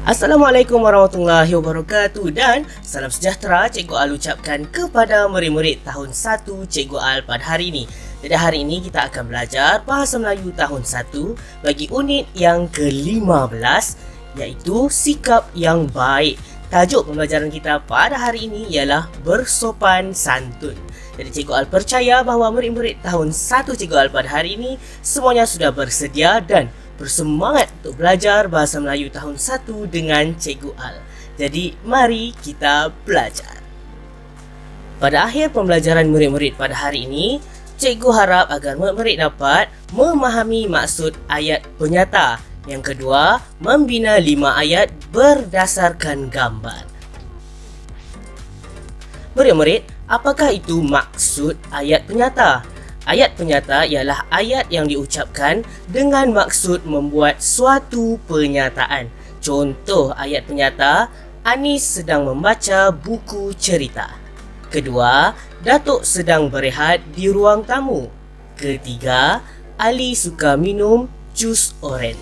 Assalamualaikum warahmatullahi wabarakatuh dan salam sejahtera Cikgu Al ucapkan kepada murid-murid tahun 1 Cikgu Al pada hari ini. Jadi hari ini kita akan belajar Bahasa Melayu tahun 1 bagi unit yang ke-15 iaitu Sikap yang Baik. Tajuk pembelajaran kita pada hari ini ialah Bersopan Santun. Jadi Cikgu Al percaya bahawa murid-murid tahun 1 Cikgu Al pada hari ini semuanya sudah bersedia dan bersemangat untuk belajar Bahasa Melayu tahun 1 dengan Cikgu Al. Jadi mari kita belajar. Pada akhir pembelajaran murid-murid pada hari ini, Cikgu harap agar murid-murid dapat memahami maksud ayat penyata. Yang kedua, membina 5 ayat berdasarkan gambar. Murid-murid, apakah itu maksud ayat penyata? Ayat penyata ialah ayat yang diucapkan dengan maksud membuat suatu pernyataan. Contoh ayat penyata, Anis sedang membaca buku cerita. Kedua, Datuk sedang berehat di ruang tamu. Ketiga, Ali suka minum jus oren.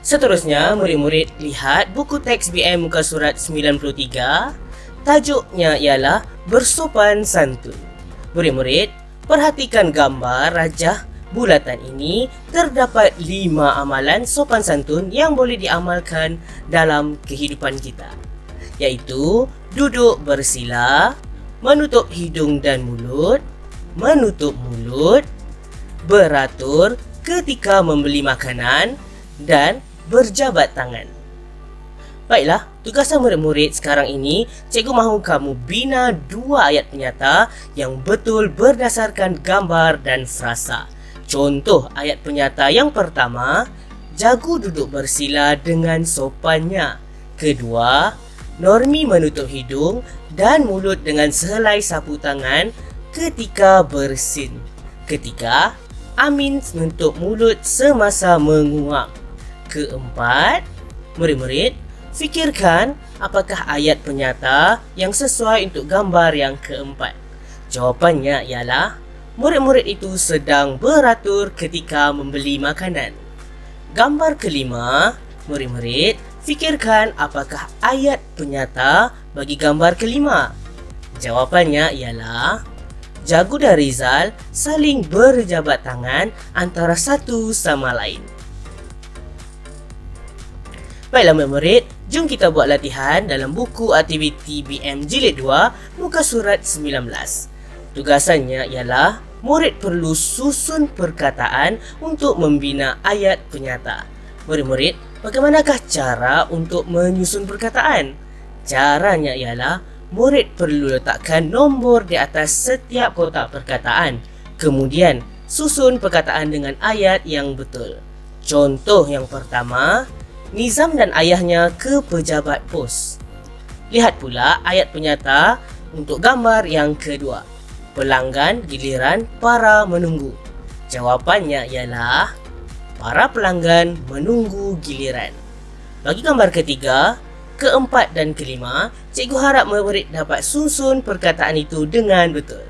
Seterusnya, murid-murid lihat buku teks BM muka surat 93. Tajuknya ialah Bersopan Santun. Murid-murid, perhatikan gambar rajah bulatan ini. Terdapat 5 amalan sopan santun yang boleh diamalkan dalam kehidupan kita, iaitu duduk bersila, menutup hidung dan mulut, menutup mulut, beratur ketika membeli makanan dan berjabat tangan. Baiklah, tugasan murid-murid sekarang ini, cikgu mahu kamu bina 2 ayat penyata yang betul berdasarkan gambar dan frasa. Contoh ayat penyata yang pertama, Jagu duduk bersila dengan sopannya. Kedua, Normi menutup hidung dan mulut dengan sehelai sapu tangan ketika bersin. Ketiga, Amin menutup mulut semasa menguap. Keempat, murid-murid, fikirkan apakah ayat penyata yang sesuai untuk gambar yang keempat. Jawapannya ialah murid-murid itu sedang beratur ketika membeli makanan. Gambar kelima, murid-murid, fikirkan apakah ayat penyata bagi gambar kelima. Jawapannya ialah Jagu dan Rizal saling berjabat tangan antara satu sama lain. Baiklah murid-murid, jom kita buat latihan dalam buku aktiviti BM Jilid 2 muka surat 19. Tugasannya ialah murid perlu susun perkataan untuk membina ayat penyata. Murid-murid, bagaimanakah cara untuk menyusun perkataan? Caranya ialah murid perlu letakkan nombor di atas setiap kotak perkataan. Kemudian, susun perkataan dengan ayat yang betul. Contoh yang pertama, Nizam dan ayahnya ke pejabat pos. Lihat pula ayat penyata untuk gambar yang kedua. Pelanggan giliran para menunggu. Jawapannya ialah para pelanggan menunggu giliran. Bagi gambar ketiga, keempat dan kelima, cikgu harap murid dapat susun perkataan itu dengan betul.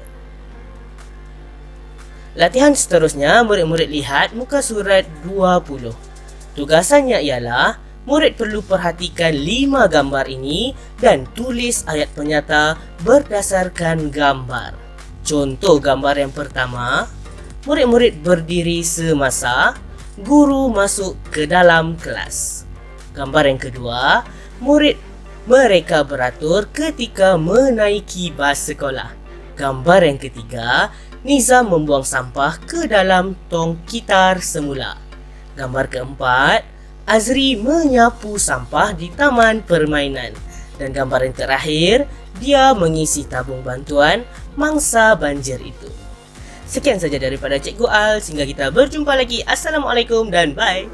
Latihan seterusnya, murid-murid lihat muka surat 20. Tugasannya ialah murid perlu perhatikan 5 gambar ini dan tulis ayat penyata berdasarkan gambar. Contoh gambar yang pertama, murid-murid berdiri semasa guru masuk ke dalam kelas. Gambar yang kedua, mereka beratur ketika menaiki bas sekolah. Gambar yang ketiga, Nizam membuang sampah ke dalam tong kitar semula. Gambar keempat, Azri menyapu sampah di taman permainan. Dan gambar yang terakhir, dia mengisi tabung bantuan mangsa banjir itu. Sekian saja daripada Cikgu Al, sehingga kita berjumpa lagi. Assalamualaikum dan bye.